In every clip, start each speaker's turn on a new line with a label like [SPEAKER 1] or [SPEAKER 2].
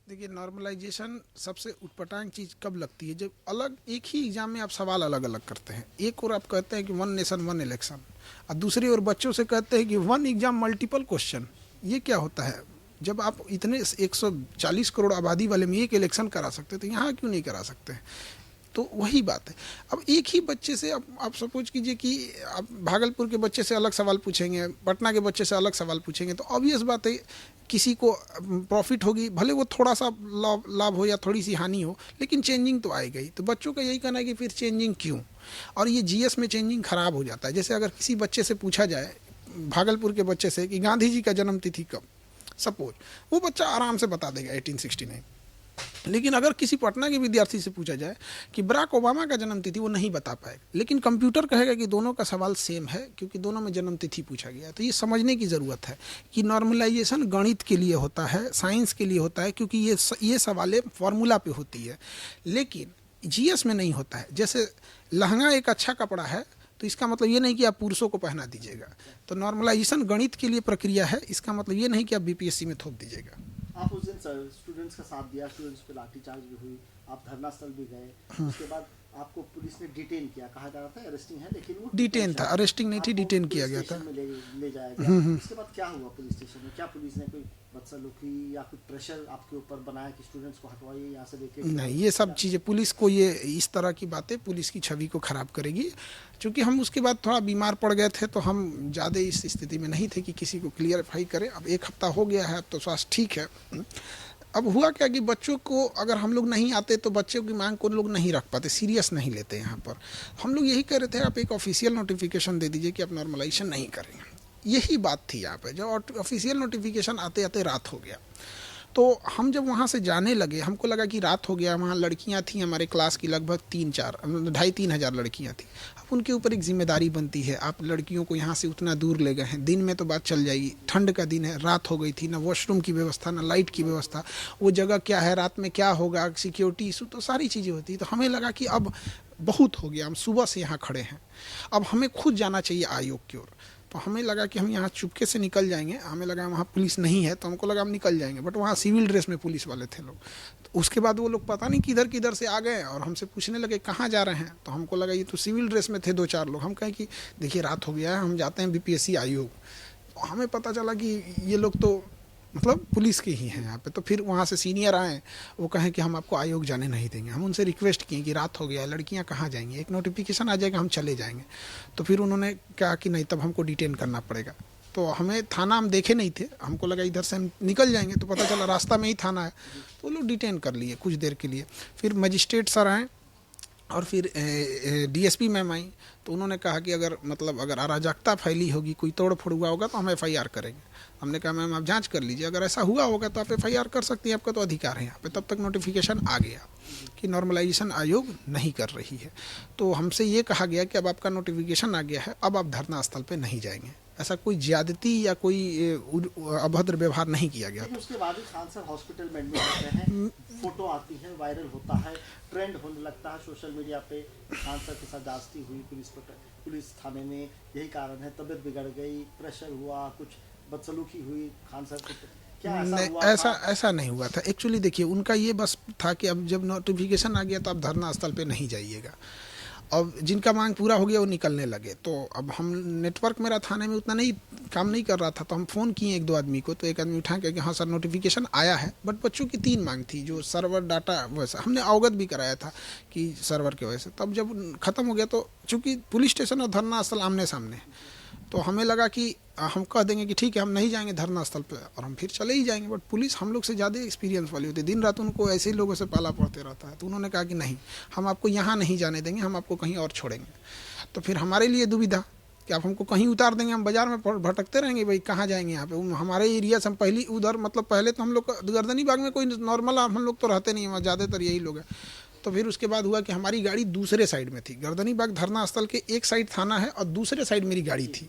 [SPEAKER 1] देखिए, नॉर्मलाइजेशन सबसे उटपटांग चीज़ कब लगती है, जब अलग एक ही एग्जाम में आप सवाल अलग अलग करते हैं। एक और आप कहते हैं कि वन नेशन वन इलेक्शन, और दूसरी ओर बच्चों से कहते हैं कि वन एग्जाम मल्टीपल क्वेश्चन। ये क्या होता है? जब आप इतने 140 करोड़ आबादी वाले में एक इलेक्शन करा सकते तो यहाँ क्यों नहीं करा सकते? तो वही बात है। अब एक ही बच्चे से आप सपोज कीजिए कि आप भागलपुर के बच्चे से अलग सवाल पूछेंगे, पटना के बच्चे से अलग सवाल पूछेंगे, तो ऑब्वियस बात है किसी को प्रॉफिट होगी, भले वो थोड़ा सा लाभ हो या थोड़ी सी हानि हो, लेकिन चेंजिंग तो आएगा ही। तो बच्चों का यही कहना है कि फिर चेंजिंग क्यों? और ये जीएस में चेंजिंग खराब हो जाता है। जैसे अगर किसी बच्चे से पूछा जाए, भागलपुर के बच्चे से, कि गांधी जी का जन्म तिथि कब, सपोज, वो बच्चा आराम से बता देगा 1869। लेकिन अगर किसी पटना के विद्यार्थी से पूछा जाए कि बराक ओबामा का जन्म तिथि, वो नहीं बता पाएगा। लेकिन कंप्यूटर कहेगा कि दोनों का सवाल सेम है, क्योंकि दोनों में जन्म तिथि पूछा गया है। तो ये समझने की ज़रूरत है कि नॉर्मलाइजेशन गणित के लिए होता है, साइंस के लिए होता है, क्योंकि ये सवालें फॉर्मूला पे होती है, लेकिन जीएस में नहीं होता है। जैसे लहंगा एक अच्छा कपड़ा है, तो इसका मतलब ये नहीं कि आप पुरुषों को पहना दीजिएगा। तो नॉर्मलाइजेशन गणित के लिए प्रक्रिया है, इसका मतलब ये नहीं कि आप बीपीएससी में थोप दीजिएगा।
[SPEAKER 2] आप उस दिन स्टूडेंट्स का साथ दिया, स्टूडेंट्स पे लाठीचार्ज भी हुई, आप धरना स्थल भी गए, उसके बाद आपको पुलिस ने डिटेन किया, कहा जा रहा था अरेस्टिंग है, लेकिन वो
[SPEAKER 1] डिटेन था, अरेस्टिंग नहीं थी, डिटेन किया गया था।
[SPEAKER 2] ले जाया गया। उसके बाद क्या हुआ पुलिस स्टेशन में? क्या पुलिस ने कोई बदसलूकी या कुछ प्रेशर आपके ऊपर बनाया कि स्टूडेंट्स को हटवाइए यहाँ से लेके?
[SPEAKER 1] नहीं, ये सब चीज़ें पुलिस को, ये इस तरह की बातें पुलिस की छवि को ख़राब करेगी। चूँकि हम उसके बाद थोड़ा बीमार पड़ गए थे, तो हम ज़्यादा इस स्थिति में नहीं थे कि किसी को क्लियरफाई करें। अब 1 हफ्ता हो गया है, अब तो स्वास्थ्य ठीक है। अब हुआ क्या कि बच्चों को अगर हम लोग नहीं आते तो बच्चों की मांग को लोग नहीं रख पाते, सीरियस नहीं लेते। यहाँ पर हम लोग यही कह रहे थे, आप एक ऑफिशियल नोटिफिकेशन दे दीजिए कि आप नॉर्मलाइजेशन नहीं करेंगे। यही बात थी यहाँ पे। जब ऑफिशियल नोटिफिकेशन आते आते रात हो गया, तो हम जब वहाँ से जाने लगे, हमको लगा कि रात हो गया। वहाँ लड़कियाँ थीं हमारे क्लास की, लगभग 2,500 हज़ार लड़कियाँ थीं। अब उनके ऊपर एक जिम्मेदारी बनती है, आप लड़कियों को यहाँ से उतना दूर ले गए हैं, दिन में तो बात चल जाएगी, ठंड का दिन है, रात हो गई थी, ना वॉशरूम की व्यवस्था, ना लाइट की व्यवस्था, वो जगह क्या है, रात में क्या होगा, सिक्योरिटी इशू, तो सारी चीज़ें होती। तो हमें लगा कि अब बहुत हो गया, हम सुबह से यहाँ खड़े हैं, अब हमें खुद जाना चाहिए आयोग की ओर। तो हमें लगा कि हम यहाँ चुपके से निकल जाएंगे। हमें लगा वहाँ पुलिस नहीं है, तो हमको लगा हम निकल जाएंगे, बट वहाँ सिविल ड्रेस में पुलिस वाले थे लोग। तो उसके बाद वो लोग पता नहीं किधर किधर से आ गए और हमसे पूछने लगे कहाँ जा रहे हैं। तो हमको लगा ये तो सिविल ड्रेस में थे 2-4 लोग। हम कहें कि देखिए रात हो गया है, हम जाते हैं बीपीएससी आयोग। तो हमें पता चला कि ये लोग तो मतलब पुलिस के ही हैं यहाँ पे। तो फिर वहाँ से सीनियर आए, वो कहें कि हम आपको आयोग जाने नहीं देंगे। हम उनसे रिक्वेस्ट किए कि रात हो गया है, लड़कियाँ कहाँ जाएंगी, एक नोटिफिकेशन आ जाएगा, हम चले जाएंगे। तो फिर उन्होंने कहा कि नहीं, तब हमको डिटेन करना पड़ेगा। तो हमें थाना, हम देखे नहीं थे, हमको लगा इधर से हम निकल जाएंगे, तो पता चला रास्ता में ही थाना है। तो वो लोग डिटेन कर लिए कुछ देर के लिए। फिर मजिस्ट्रेट सर आए और फिर डीएसपी मैम आई। तो उन्होंने कहा कि अगर अराजकता फैली होगी, कोई तोड़ फोड़ हुआ होगा, तो हम एफआईआर करेंगे। हमने कहा मैम आप जांच कर लीजिए, अगर ऐसा हुआ होगा तो आप एफआईआर कर सकती हैं, आपका तो अधिकार है यहाँ पे। तब तक नोटिफिकेशन आ गया कि नॉर्मलाइजेशन आयोग नहीं कर रही है। तो हमसे ये कहा गया कि अब आपका नोटिफिकेशन आ गया है, अब आप धरना स्थल पे नहीं जाएंगे। ऐसा कोई ज्यादती या कोई अभद्र व्यवहार नहीं किया गया।
[SPEAKER 2] उसके बाद ही खान सर हॉस्पिटल में एडमिट होते हैं, फोटो आती है, वायरल होता है, ट्रेंड होने लगता है सोशल मीडिया पे। खान सर के साथ जांचती हुई पुलिस थाने में, यही कारण है, तबीयत बिगड़ गई, प्रेशर हुआ, कुछ बदसलूकी हुई खान सर को। क्या
[SPEAKER 1] ऐसा नहीं हुआ था। एक्चुअली देखिए, उनका ये बस था कि अब जब नोटिफिकेशन आ गया तो आप धरना स्थल पे नहीं जाइएगा। अब जिनका मांग पूरा हो गया वो निकलने लगे। तो अब हम, नेटवर्क मेरा थाने में उतना नहीं काम नहीं कर रहा था, तो हम फ़ोन किए 1-2 आदमी को। तो एक आदमी उठा के कि हाँ सर नोटिफिकेशन आया है, बट बच्चों की 3 मांग थी, जो सर्वर डाटा वैसा हमने अवगत भी कराया था कि सर्वर की वजह से। तब जब ख़त्म हो गया, तो चूँकि पुलिस स्टेशन और धरना स्थल आमने सामने, तो हमें लगा कि हम कह देंगे कि ठीक है हम नहीं जाएंगे धरना स्थल पे, और हम फिर चले ही जाएंगे। बट पुलिस हम लोग से ज़्यादा एक्सपीरियंस वाली होती है, दिन रात उनको ऐसे ही लोगों से पाला पड़ते रहता है। तो उन्होंने कहा कि नहीं, हम आपको यहाँ नहीं जाने देंगे, हम आपको कहीं और छोड़ेंगे। तो फिर हमारे लिए दुविधा कि आप हमको कहीं उतार देंगे, हम बाजार में भटकते रहेंगे, भाई कहाँ जाएंगे यहाँ पे। हमारे एरिया से हम पहली उधर, मतलब पहले तो हम लोग गर्दनी बाग में कोई नॉर्मल हम लोग तो रहते नहीं, वहाँ ज़्यादातर यही लोग हैं। तो फिर उसके बाद हुआ कि हमारी गाड़ी दूसरे साइड में थी। गर्दनी बाग धरना स्थल के एक साइड थाना है और दूसरे साइड मेरी गाड़ी थी,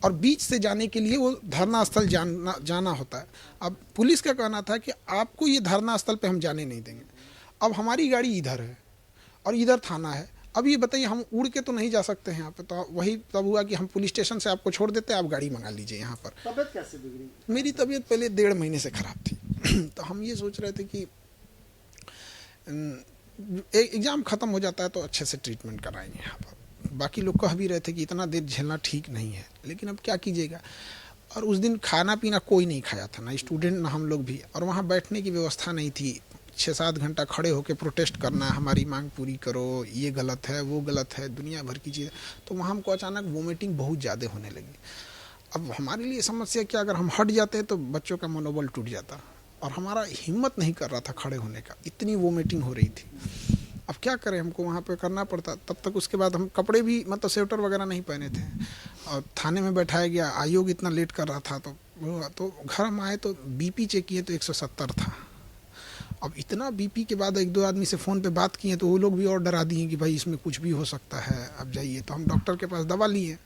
[SPEAKER 1] और बीच से जाने के लिए वो धरना स्थल जाना होता है। अब पुलिस का कहना था कि आपको ये धरना स्थल पे हम जाने नहीं देंगे। अब हमारी गाड़ी इधर है और इधर थाना है। अब ये बताइए, हम उड़ के तो नहीं जा सकते हैं यहाँ पे। तो वही तब हुआ कि हम पुलिस स्टेशन से आपको छोड़ देते हैं, आप गाड़ी मंगा लीजिए यहाँ पर।
[SPEAKER 2] तबीयत कैसे बिगड़ी?
[SPEAKER 1] मेरी तबीयत पहले 1.5 महीने से खराब थी। तो हम ये सोच रहे थे कि एग्ज़ाम ख़त्म हो जाता है तो अच्छे से ट्रीटमेंट कराएंगे यहाँ पर। बाकी लोग कह भी रहे थे कि इतना देर झेलना ठीक नहीं है, लेकिन अब क्या कीजिएगा। और उस दिन खाना पीना कोई नहीं खाया था, ना स्टूडेंट ना हम लोग भी, और वहाँ बैठने की व्यवस्था नहीं थी। 6-7 घंटा खड़े होकर प्रोटेस्ट करना, हमारी मांग पूरी करो, ये गलत है वो गलत है, दुनिया भर की चीज़ें। तो वहाँ हमको अचानक वोमिटिंग बहुत ज़्यादा होने लगी। अब हमारे लिए समस्या क्या, अगर हम हट जाते तो बच्चों का मनोबल टूट जाता, और हमारा हिम्मत नहीं कर रहा था खड़े होने का, इतनी वोमिटिंग हो रही थी। अब क्या करें, हमको वहाँ पे करना पड़ता। तब तक उसके बाद हम कपड़े भी मतलब स्वेटर वगैरह नहीं पहने थे, और थाने में बैठाया गया। आयोग इतना लेट कर रहा था, तो घर हम आए तो बीपी चेक किए तो 170 था। अब इतना बीपी के बाद 1-2 आदमी से फ़ोन पे बात किए तो वो लोग भी और डरा दिए कि भाई इसमें कुछ भी हो सकता है, अब जाइए। तो हम डॉक्टर के पास दवा लिए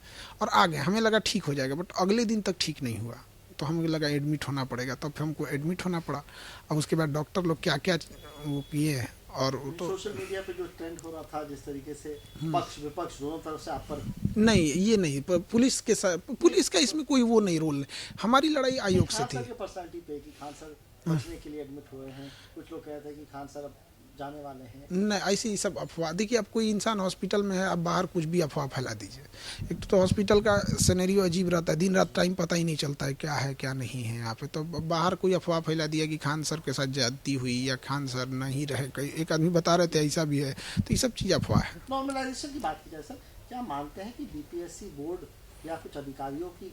[SPEAKER 1] और आ गए। हमें लगा ठीक हो जाएगा, बट अगले दिन तक ठीक नहीं हुआ। तो हमें लगा एडमिट होना पड़ेगा, तब फिर हमको एडमिट होना पड़ा। अब उसके बाद डॉक्टर लोग क्या क्या वो किए, और तो
[SPEAKER 2] सोशल मीडिया पे जो ट्रेंड हो रहा था, जिस तरीके से पक्ष विपक्ष दोनों तरफ से आप पर
[SPEAKER 1] नहीं, ये नहीं, पुलिस के साथ, पुलिस का इसमें कोई वो नहीं रोल नहीं। हमारी लड़ाई आयोग से थी।
[SPEAKER 2] पर्सनालिटी पे कि खान सर बचने के लिए एडमिट हुए हैं, कुछ लोग कहते हैं कि खान सर अब जाने वाले हैं।
[SPEAKER 1] नहीं, ऐसी ही सब अफवाह। देखिए, अब कोई इंसान हॉस्पिटल में है, अब बाहर कुछ भी अफवाह फैला दीजिए। एक तो हॉस्पिटल का सिनेरियो अजीब रहता है, दिन रात टाइम पता ही नहीं चलता है क्या है क्या नहीं है यहाँ पे। तो बाहर कोई अफवाह फैला दिया कि खान सर के साथ ज्यादती हुई या खान सर नहीं रहे, कई एक आदमी बता रहे थे ऐसा भी है। तो ये सब चीज़ अफवाह है।
[SPEAKER 2] नॉर्मलाइजेशन की बात की जाए सर, क्या मानते हैं कि बीपीएससी बोर्ड या कुछ अधिकारियों की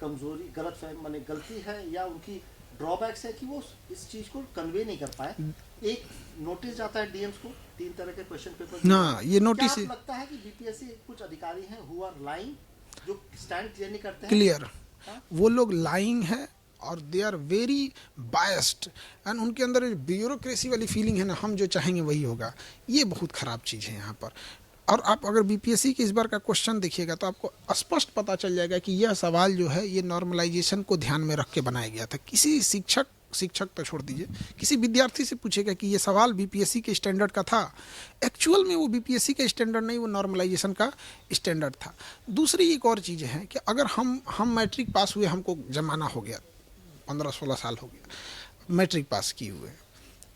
[SPEAKER 2] कमजोरी, माने गलती है, या उनकी ड्रॉबैक्स है कि वो इस चीज को कन्वे नहीं कर पाए? एक नोटिस जाता है डीएम्स को, 3 तरह के क्वेश्चन पेपर।
[SPEAKER 1] ना, ये नोटिस
[SPEAKER 2] क्या लगता है कि बीपीएससी कुछ अधिकारी हैं हु आर लाइंग, जो स्टैंड क्लियर नहीं करते हैं?
[SPEAKER 1] क्लियर, वो लोग लाइंग है और they are very biased, and उनके अंदर ब्यूरोक्रेसी वाली फीलिंग है ना, हम जो चाहेंगे वही होगा। ये बहुत ख़राब चीज़ है यहाँ पर। और आप अगर बीपीएससी के इस बार का क्वेश्चन देखिएगा तो आपको स्पष्ट पता चल जाएगा कि यह सवाल जो है ये नॉर्मलाइजेशन को ध्यान में रख के बनाया गया था। किसी शिक्षक तो छोड़ दीजिए, किसी विद्यार्थी से पूछेगा कि ये सवाल बीपीएससी के स्टैंडर्ड का था, एक्चुअल में वो बीपीएससी का स्टैंडर्ड नहीं, वो नॉर्मलाइजेशन का स्टैंडर्ड था। दूसरी एक और चीज़ है कि अगर हम मैट्रिक पास हुए, हमको जमाना हो गया, 15-16 साल हो गया मैट्रिक पास किए हुए।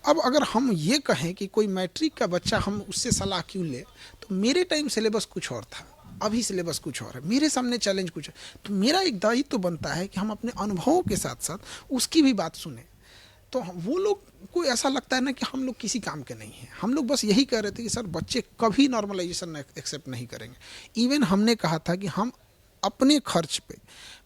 [SPEAKER 1] अब अगर हम ये कहें कि कोई मैट्रिक का बच्चा, हम उससे सलाह क्यों ले, तो मेरे टाइम सिलेबस कुछ और था, अभी सिलेबस कुछ और है, मेरे सामने चैलेंज कुछ है। तो मेरा एक दायित्व तो बनता है कि हम अपने अनुभवों के साथ साथ उसकी भी बात सुने। तो वो लोग को ऐसा लगता है ना कि हम लोग किसी काम के नहीं हैं। हम लोग बस यही कह रहे थे कि सर बच्चे कभी नॉर्मलाइजेशन एक्सेप्ट नहीं करेंगे। इवन हमने कहा था कि हम अपने खर्च पे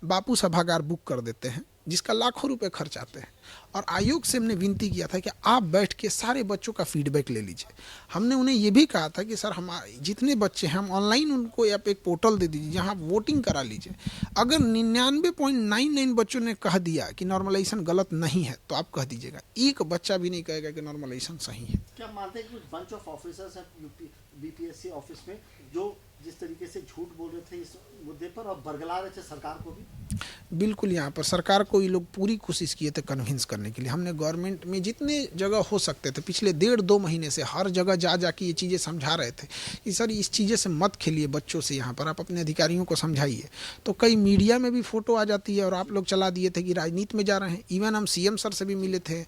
[SPEAKER 1] बापू सभागार बुक कर देते हैं, जिसका लाखों रुपए खर्च आते हैं, और आयोग से हमने विनती किया था कि आप बैठ के सारे बच्चों का फीडबैक ले लीजिए। हमने उन्हें ये भी कहा था कि सर हमारे जितने बच्चे हैं, हम ऑनलाइन उनको आप एक पोर्टल दे दीजिए जहां आप वोटिंग करा लीजिए। अगर 99.99 बच्चों ने कह दिया कि नॉर्मलाइजेशन गलत नहीं है, तो आप कह दीजिएगा, एक बच्चा भी नहीं कहेगा कि नॉर्मलाइजेशन सही है।
[SPEAKER 2] क्या मानते हैं कि कुछ बंच ऑफ ऑफिसर्स हैं बीपीएससी ऑफिस में जो जिस तरीके से झूठ बोल रहे थे इस मुद्दे पर और बरगला रहे थे सरकार को भी?
[SPEAKER 1] बिल्कुल, यहाँ पर सरकार को ये लोग पूरी कोशिश किए थे कन्विंस करने के लिए। हमने गवर्नमेंट में जितने जगह हो सकते थे, पिछले 1.5-2 महीने से हर जगह जा के ये चीज़ें समझा रहे थे कि सर इस चीज़ें से मत खेलिए बच्चों से, यहाँ पर आप अपने अधिकारियों को समझाइए। तो कई मीडिया में भी फ़ोटो आ जाती है और आप लोग चला दिए थे कि राजनीति में जा रहे हैं। इवन हम सीएम सर से भी मिले थे,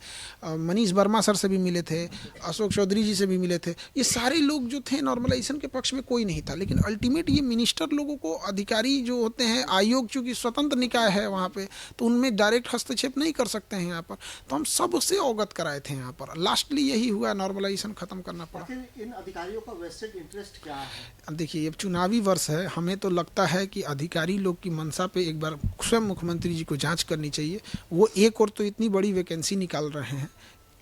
[SPEAKER 1] मनीष वर्मा सर से भी मिले थे, अशोक चौधरी जी से भी मिले थे। ये सारे लोग जो थे, नॉर्मलाइजेशन के पक्ष में कोई नहीं था, लेकिन अल्टीमेट ये मिनिस्टर लोगों को, अधिकारी जो होते हैं, आयोग चूँकि स्वतंत्र निकाय है वहाँ पे, तो उनमें डायरेक्ट हस्तक्षेप नहीं कर सकते हैं यहाँ पर। तो हम सबसे अवगत कराए थे यहाँ पर। लास्टली यही हुआ, नॉर्मलाइजेशन खत्म करना पड़ा।
[SPEAKER 2] इन अधिकारियों का वेस्टेड इंटरेस्ट क्या है?
[SPEAKER 1] देखिए, अब चुनावी वर्ष है, हमें तो लगता है कि अधिकारी लोग की मंशा पे एक बार स्वयं मुख्यमंत्री जी को जांच करनी चाहिए। वो एक और तो इतनी बड़ी वैकेंसी निकाल रहे हैं,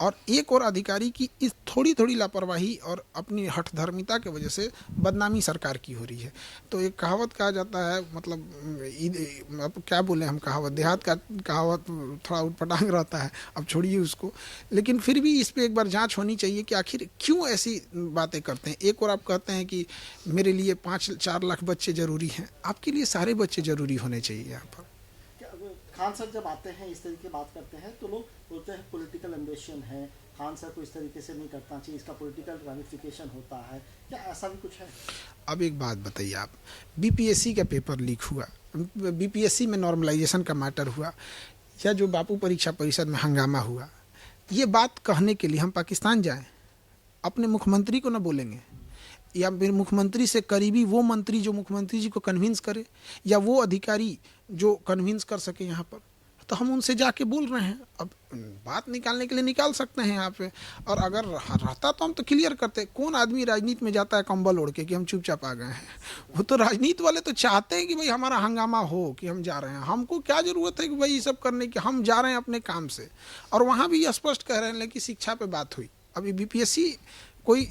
[SPEAKER 1] और एक और अधिकारी की इस थोड़ी लापरवाही और अपनी हठधर्मिता की वजह से बदनामी सरकार की हो रही है। तो एक कहावत कहा जाता है, मतलब अब क्या बोले हम, कहावत देहात का कहावत थोड़ा उटपटांग रहता है, अब छोड़िए उसको। लेकिन फिर भी इस पर एक बार जांच होनी चाहिए कि आखिर क्यों ऐसी बातें करते हैं। एक और आप कहते हैं कि मेरे लिए 5-4 लाख बच्चे ज़रूरी हैं, आपके लिए सारे बच्चे ज़रूरी होने चाहिए यहाँ पर।
[SPEAKER 2] खान सर जब आते हैं, इस तरीके बात करते हैं, तो लोग बोलते हैं पॉलिटिकल एम्बिशन है, खान सर को इस तरीके से नहीं करना चाहिए, इसका पॉलिटिकल रामिफिकेशन होता है, क्या ऐसा भी कुछ है?
[SPEAKER 1] अब एक बात बताइए आप, बीपीएससी का पेपर लीक हुआ, बीपीएससी में नॉर्मलाइजेशन का मैटर हुआ, या जो बापू परीक्षा परिषद में हंगामा हुआ, ये बात कहने के लिए हम पाकिस्तान जाएं, अपने मुख्यमंत्री को ना बोलेंगे, या फिर मुख्यमंत्री से करीबी वो मंत्री जो मुख्यमंत्री जी को कन्विंस करे, या वो अधिकारी जो कन्विंस कर सके यहाँ पर, तो हम उनसे जाके बोल रहे हैं। अब बात निकालने के लिए निकाल सकते हैं यहाँ पे, और अगर रहता तो हम तो क्लियर करते। कौन आदमी राजनीति में जाता है कंबल ओढ़ के कि हम चुपचाप आ गए हैं? वो तो राजनीति वाले तो चाहते हैं कि भाई हमारा हंगामा हो, कि हम जा रहे हैं। हमको क्या जरूरत है कि भाई ये सब करने की? हम जा रहे हैं अपने काम से। और वहाँ भी स्पष्ट कह रहे हैं कि शिक्षा पे बात हुई। अभी बीपीएससी कोई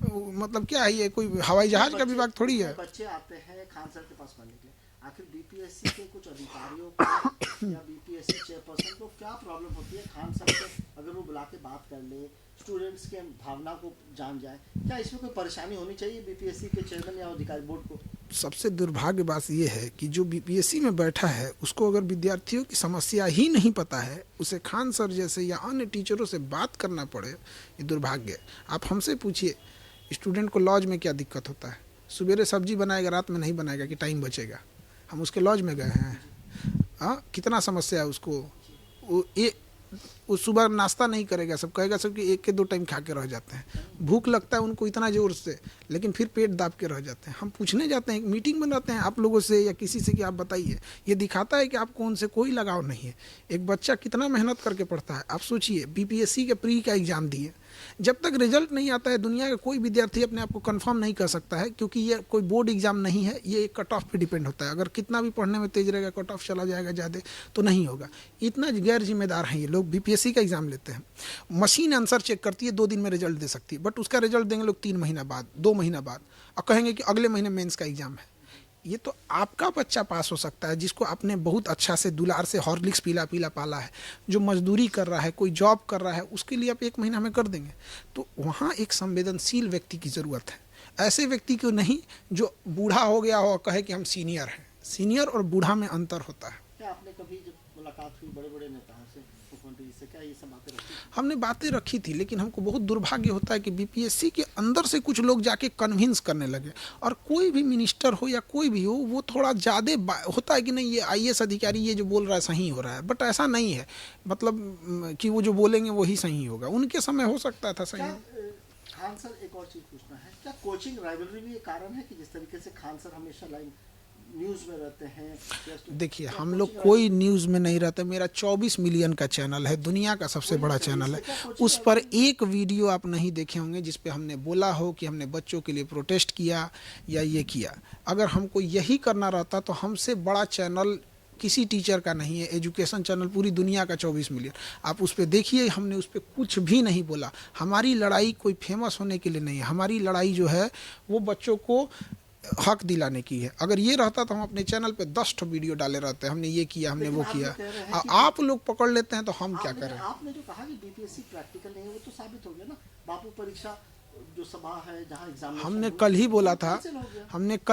[SPEAKER 1] मतलब क्या है, ये कोई हवाई जहाज का विभाग थोड़ी है।
[SPEAKER 2] बच्चे आते हैं खान सर के पास पढ़ने के लिए, आखिर बीपीएससी के कुछ अधिकारियों को या बीपीएससी चेयरपर्सन को क्या प्रॉब्लम होती है खान सर से अगर वो बुला के बात कर ले, स्टूडेंट्स के भावना को जान जाए? क्या इसमें कोई परेशानी होनी चाहिए बीपीएससी के चेयरमैन या अधिकारी बोर्ड को?
[SPEAKER 1] सबसे दुर्भाग्य बात ये है कि जो बीपीएससी में बैठा है उसको अगर विद्यार्थियों की समस्या ही नहीं पता है, उसे खान सर जैसे या अन्य टीचरों से बात करना पड़े, ये दुर्भाग्य है। आप हमसे पूछिए, स्टूडेंट को लॉज में क्या दिक्कत होता है? सवेरे सब्जी बनाएगा, रात में नहीं बनाएगा कि टाइम बचेगा? हम उसके लॉज में गए हैं, हाँ, कितना समस्या है उसको। वो सुबह नाश्ता नहीं करेगा, सब कहेगा सब कि 1 के 2 टाइम खा के रह जाते हैं। भूख लगता है उनको इतना जोर से, लेकिन फिर पेट दाब के रह जाते हैं। हम पूछने जाते हैं, मीटिंग बनाते हैं आप लोगों से या किसी से कि आप बताइए। ये दिखाता है कि आपको उनसे कोई लगाव नहीं है। एक बच्चा कितना मेहनत करके पढ़ता है। आप सोचिए, बीपीएससी के प्री का एग्जाम दिए, जब तक रिजल्ट नहीं आता है दुनिया का कोई विद्यार्थी अपने आप को कंफर्म नहीं कर सकता है, क्योंकि ये कोई बोर्ड एग्जाम नहीं है, ये कट ऑफ पे डिपेंड होता है। अगर कितना भी पढ़ने में तेज रहेगा, कट ऑफ चला जाएगा ज़्यादा तो नहीं होगा। इतना गैर जिम्मेदार हैं ये लोग। बीपीएससी का एग्जाम लेते हैं, मशीन आंसर चेक करती है, 2 दिन में रिजल्ट दे सकती है, बट उसका रिजल्ट देंगे लोग 3 महीना बाद, 2 महीना बाद, और कहेंगे कि अगले महीने मेंस का एग्जाम है। ये तो आपका बच्चा पास हो सकता है जिसको आपने बहुत अच्छा से दुलार से हॉर्लिक्स पीला पीला पाला है, जो मजदूरी कर रहा है, कोई जॉब कर रहा है, उसके लिए आप 1 महीना में कर देंगे। तो वहाँ एक संवेदनशील व्यक्ति की ज़रूरत है, ऐसे व्यक्ति को नहीं जो बूढ़ा हो गया हो और कहे कि हम सीनियर हैं। सीनियर और बूढ़ा में अंतर होता है।
[SPEAKER 2] क्या आपने कभी जब मुलाकात हुई बड़े बड़े नेताओं से, मुख्यमंत्री से, क्या ये सब बातें रखी?
[SPEAKER 1] हमने बातें रखी थी, लेकिन हमको बहुत दुर्भाग्य होता है कि बीपीएससी के अंदर से कुछ लोग जाके कन्विंस करने लगे। और कोई भी मिनिस्टर हो या कोई भी हो, वो थोड़ा ज़्यादा होता है कि नहीं ये आईएएस अधिकारी ये जो बोल रहा है सही हो रहा है, बट ऐसा नहीं है। मतलब कि वो जो बोलेंगे वही सही होगा। उनके समय हो सकता था सही।
[SPEAKER 2] खान सर, एक और चीज़ पूछना है, क्या कोचिंग राइवलरी भी एक कारण है कि जिस तरीके से खान सर हमेशा लाइन न्यूज़ में रहते हैं?
[SPEAKER 1] देखिए, हम लोग कोई न्यूज़ में नहीं रहते। मेरा 24 मिलियन का चैनल है, दुनिया का सबसे बड़ा चैनल है। उस पर एक वीडियो आप नहीं देखे होंगे जिस पे हमने बोला हो कि हमने बच्चों के लिए प्रोटेस्ट किया या ये किया। अगर हमको यही करना रहता तो हमसे बड़ा चैनल किसी टीचर का नहीं है। एजुकेशन चैनल पूरी दुनिया का 24 मिलियन, आप उस पर देखिए, हमने उस पर कुछ भी नहीं बोला। हमारी लड़ाई कोई फेमस होने के लिए नहीं है। हमारी लड़ाई जो है वो बच्चों को हक दिलाने की है। अगर ये रहता तो हम अपने चैनल पे 10 वीडियो डाले रहते हैं, हमने ये किया, हमने वो किया। आप लोग पकड़ लेते हैं तो हम क्या करें?
[SPEAKER 2] आपने जो कहा कि बीपीएससी प्रैक्टिकल नहीं है, वो तो साबित हो गया ना। बापू परीक्षा जो सभा है जहाँ एग्जाम,
[SPEAKER 1] हमने कल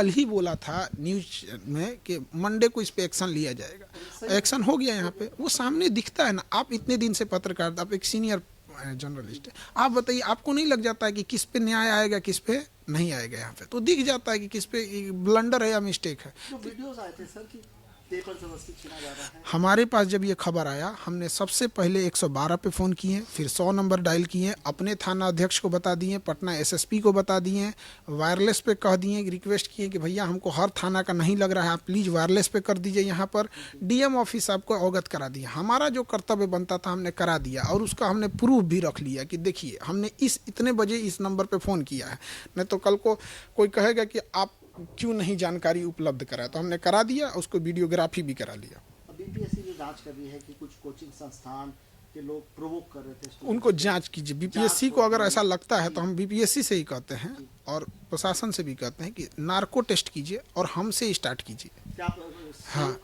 [SPEAKER 1] ही बोला था न्यूज में कि मंडे को इस पे एक्शन लिया जाएगा। एक्शन हो गया यहाँ पे, वो सामने दिखता है ना। आप इतने दिन से पत्रकार, आप एक सीनियर जर्नलिस्ट है, आप बताइए, आपको नहीं लग जाता है कि किस पे न्याय आएगा, किस पे नहीं आएगा? यहाँ पे तो दिख जाता है कि किस पे ब्लंडर है या मिस्टेक है।
[SPEAKER 2] जो वीडियोस आए थे सर कि पेपर जबरदस्ती छीना जा रहा है,
[SPEAKER 1] हमारे पास जब ये खबर आया, हमने सबसे पहले 112 पे फ़ोन किए, फिर 100 नंबर डायल किए, अपने थाना अध्यक्ष को बता दिए, पटना एसएसपी को बता दिए, वायरलेस पे कह दिए, रिक्वेस्ट किए कि भैया हमको हर थाना का नहीं लग रहा है, आप प्लीज़ वायरलेस पे कर दीजिए। यहाँ पर डीएम ऑफिस आपको अवगत करा दिया। हमारा जो कर्तव्य बनता था हमने करा दिया, और उसका हमने प्रूफ भी रख लिया कि देखिए हमने इतने बजे इस नंबर पर फ़ोन किया है। नहीं तो कल को कोई कहेगा कि आप क्यों नहीं जानकारी उपलब्ध कराया, तो हमने करा दिया, उसको वीडियोग्राफी भी करा लिया।
[SPEAKER 2] बीपीएससी जो जांच कर रही है कि कुछ कोचिंग संस्थान के लोग प्रोवोक कर रहे थे,
[SPEAKER 1] उनको जांच कीजिए। बीपीएससी को अगर ऐसा लगता है तो हम बीपीएससी से ही कहते हैं और प्रशासन से भी कहते हैं कि नार्को टेस्ट कीजिए और हमसे स्टार्ट कीजिए। हाँ,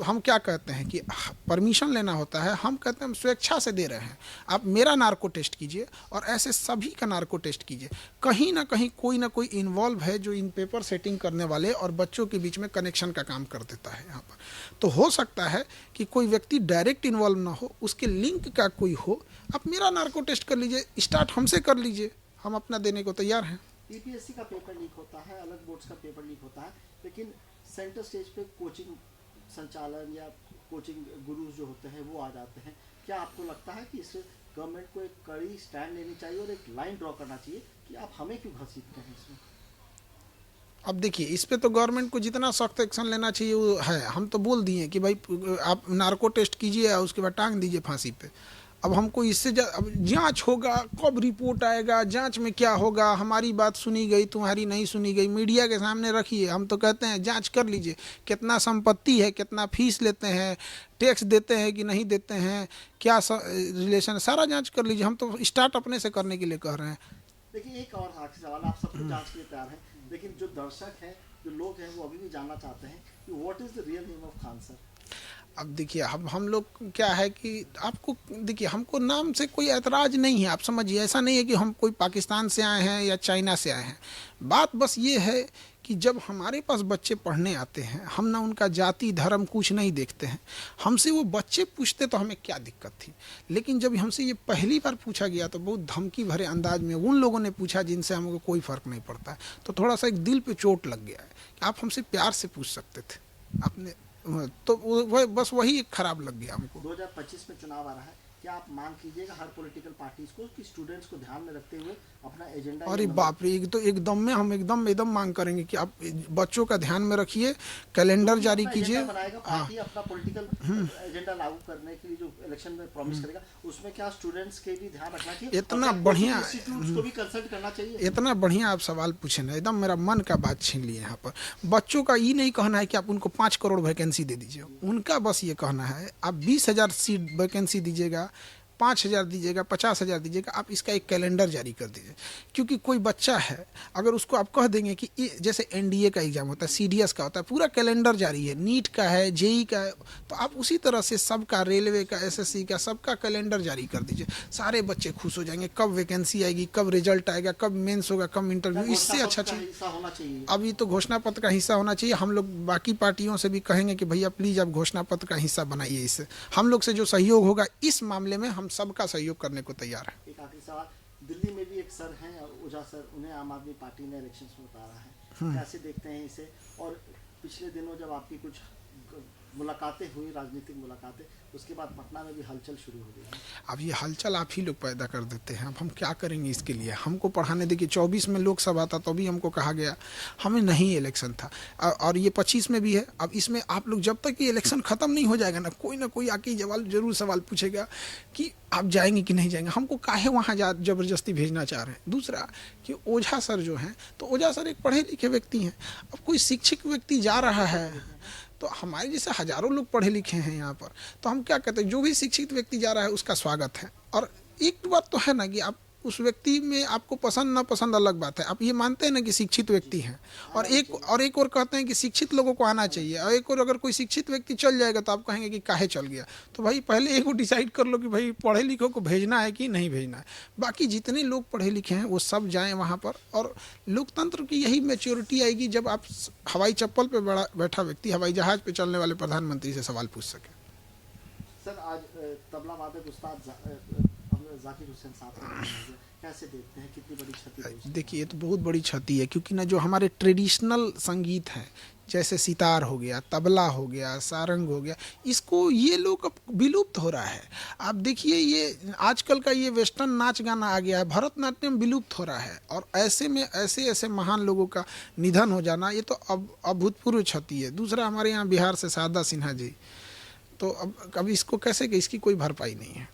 [SPEAKER 1] हम क्या कहते हैं कि परमिशन लेना होता है, हम कहते हैं हम स्वेच्छा से दे रहे हैं, आप मेरा नार्को टेस्ट कीजिए और ऐसे सभी का नार्को टेस्ट कीजिए। कहीं ना कहीं कोई ना कोई इन्वॉल्व है जो इन पेपर सेटिंग करने वाले और बच्चों के बीच में कनेक्शन का काम कर देता है यहाँ पर। तो हो सकता है कि कोई व्यक्ति डायरेक्ट इन्वॉल्व ना हो, उसके लिंक का कोई हो। आप मेरा नार्को टेस्ट कर लीजिए, स्टार्ट हमसे कर लीजिए, हम अपना देने को तैयार हैं।
[SPEAKER 2] बीपीएससी का पेपर लीक होता है, अलग बोर्ड्स का पेपर लीक होता है, लेकिन सेंटर स्टेज पे कोचिंग संचालन या कोचिंग गुरुज जो होते हैं वो आ जाते हैं। क्या आपको लगता है कि इस गवर्नमेंट को एक कड़ी स्टैंड लेनी चाहिए और एक लाइन ड्रॉ करना चाहिए कि आप हमें क्यों घसीटते हैं इसमें?
[SPEAKER 1] अब देखिए, इस पे तो गवर्नमेंट को जितना सख्त एक्शन लेना चाहिए वो है। हम तो बोल दिए कि भाई आप नार्को टेस्ट कीजिए और उसके बाद टांग दीजिए फांसी पे। अब हमको इससे अब जांच होगा, कब रिपोर्ट आएगा, जांच में क्या होगा, हमारी बात सुनी गई, तुम्हारी नहीं सुनी गई, मीडिया के सामने रखिए। हम तो कहते हैं जांच कर लीजिए, कितना संपत्ति है, कितना फीस लेते हैं, टैक्स देते हैं कि नहीं देते हैं, क्या रिलेशन, सारा जांच कर लीजिए। हम तो स्टार्ट अपने से करने के लिए कह रहे हैं।
[SPEAKER 2] देखिए, एक और आखिरी सवाल, आप सब कुछ जांच के लिए तैयार हैं, लेकिन जो दर्शक हैं, जो लोग हैं, वो अभी भी जानना चाहते हैं कि what is the real name of Khan sir?
[SPEAKER 1] अब देखिए, हम लोग क्या है कि आपको देखिए, हमको नाम से कोई ऐतराज नहीं है, आप समझिए। ऐसा नहीं है कि हम कोई पाकिस्तान से आए हैं या चाइना से आए हैं। बात बस ये है कि जब हमारे पास बच्चे पढ़ने आते हैं, हम ना उनका जाति धर्म कुछ नहीं देखते हैं। हमसे वो बच्चे पूछते तो हमें क्या दिक्कत थी, लेकिन जब हमसे ये पहली बार पूछा गया तो बहुत धमकी भरे अंदाज में उन लोगों ने पूछा जिनसे हमको कोई फ़र्क नहीं पड़ता है। तो थोड़ा सा एक दिल पे चोट लग गया है कि आप हमसे प्यार से पूछ सकते थे आपने, तो बस वही एक खराब लग गया हमको।
[SPEAKER 2] 2025 में चुनाव आ रहा है, क्या आप मांग कीजिएगा हर पॉलिटिकल पार्टीज को कि स्टूडेंट्स को ध्यान में रखते हुए अपना एजेंडा?
[SPEAKER 1] अरे बाप रे, तो एकदम में हम एकदम मांग करेंगे कि आप बच्चों का ध्यान में रखिए, कैलेंडर जारी कीजिए।
[SPEAKER 2] पार्टी अपना पॉलिटिकल एजेंडा लागू करने के लिए जो इलेक्शन में प्रॉमिस करेगा, उसमें क्या स्टूडेंट्स के भी ध्यान रखना चाहिए?
[SPEAKER 1] इतना बढ़िया
[SPEAKER 2] इंस्टीट्यूट्स को भी कंसल्ट करना चाहिए।
[SPEAKER 1] इतना बढ़िया आप सवाल पूछे ना, एकदम मेरा मन का बात छीन लिए यहाँ पर। बच्चों का ये नहीं कहना है कि आप उनको 5 करोड़ वैकेंसी दे दीजिए, उनका बस ये कहना है आप 20,000 सीट वैकेंसी दीजिएगा, 5,000 दीजिएगा, 50,000 दीजिएगा, आप इसका एक कैलेंडर जारी कर दीजिए। क्योंकि कोई बच्चा है, अगर उसको आप कह देंगे कि ये जैसे एनडीए का एग्जाम होता है, सीडीएस का होता है, पूरा कैलेंडर जारी है, नीट का है, जेई का है, तो आप उसी तरह से सबका, रेलवे का, एसएससी का, सबका कैलेंडर जारी कर दीजिए। सारे बच्चे खुश हो जाएंगे, कब वैकेंसी आएगी, कब रिजल्ट आएगा, कब मेंस होगा, कब इंटरव्यू। इससे अच्छा चाहिए अभी तो घोषणा पत्र का हिस्सा होना चाहिए। हम लोग बाकी पार्टियों से भी कहेंगे कि भैया प्लीज आप घोषणा पत्र का हिस्सा बनाइए। इससे हम लोग से जो सहयोग होगा इस मामले में, हम सबका सहयोग करने को तैयार है।
[SPEAKER 2] एक आखिरी सवाल, दिल्ली में भी एक सर हैं ओझा सर, उन्हें आम आदमी पार्टी ने इलेक्शंस में उतारा है, कैसे देखते हैं इसे? और पिछले दिनों जब आपकी कुछ मुलाकातें हुई, राजनीतिक मुलाकातें, उसके बाद पटना में भी हलचल शुरू हो गई है।
[SPEAKER 1] अब ये हलचल आप ही लोग पैदा कर देते हैं, अब हम क्या करेंगे इसके लिए? हमको पढ़ाने देखिए, 24 में लोकसभा था तो भी हमको कहा गया, हमें नहीं इलेक्शन था, और ये 25 में भी है। अब इसमें आप लोग जब तक ये इलेक्शन ख़त्म नहीं हो जाएगा ना, कोई ना कोई आके जरूर सवाल पूछेगा कि आप जाएंगे कि नहीं जाएंगे, हमको काहे वहाँ ज़बरदस्ती भेजना चाह रहे हैं। दूसरा कि ओझा सर जो हैं, तो ओझा सर एक पढ़े लिखे व्यक्ति हैं। अब कोई शिक्षित व्यक्ति जा रहा है तो हमारे जैसे हजारों लोग पढ़े लिखे हैं यहाँ पर, तो हम क्या कहते हैं, जो भी शिक्षित व्यक्ति जा रहा है उसका स्वागत है। और एक बात तो है ना कि आप उस व्यक्ति में आपको पसंद ना पसंद अलग बात है, आप ये मानते हैं ना कि शिक्षित व्यक्ति हैं, और एक और कहते हैं कि शिक्षित लोगों को आना चाहिए, और एक और अगर कोई शिक्षित व्यक्ति चल जाएगा तो आप कहेंगे कि काहे चल गया। तो भाई पहले एक डिसाइड कर लो कि भाई पढ़े लिखों को भेजना है कि नहीं भेजना है। बाकी जितने लोग पढ़े लिखे हैं वो सब जाएं वहाँ पर, और लोकतंत्र की यही मैच्योरिटी आएगी जब आप हवाई चप्पल पर बैठा व्यक्ति हवाई जहाज पर चलने वाले प्रधानमंत्री से सवाल पूछ सके।
[SPEAKER 2] सर, आज तबला वादक उस्ताद जाकिर हुसैन साहब कैसे देखते हैं, कितनी बड़ी क्षति?
[SPEAKER 1] देखिए, ये तो बहुत बड़ी क्षति है, क्योंकि ना जो हमारे ट्रेडिशनल संगीत हैं, जैसे सितार हो गया, तबला हो गया, सारंग हो गया, इसको ये लोग अब विलुप्त हो रहा है। आप देखिए, ये आजकल का ये वेस्टर्न नाच गाना आ गया है, भरतनाट्यम विलुप्त हो रहा है, और ऐसे में ऐसे महान लोगों का निधन हो जाना, ये तो अब अभूतपूर्व क्षति है। दूसरा, हमारे यहाँ बिहार से शारदा सिन्हा जी, तो अब इसको कैसे कि इसकी कोई भरपाई नहीं है।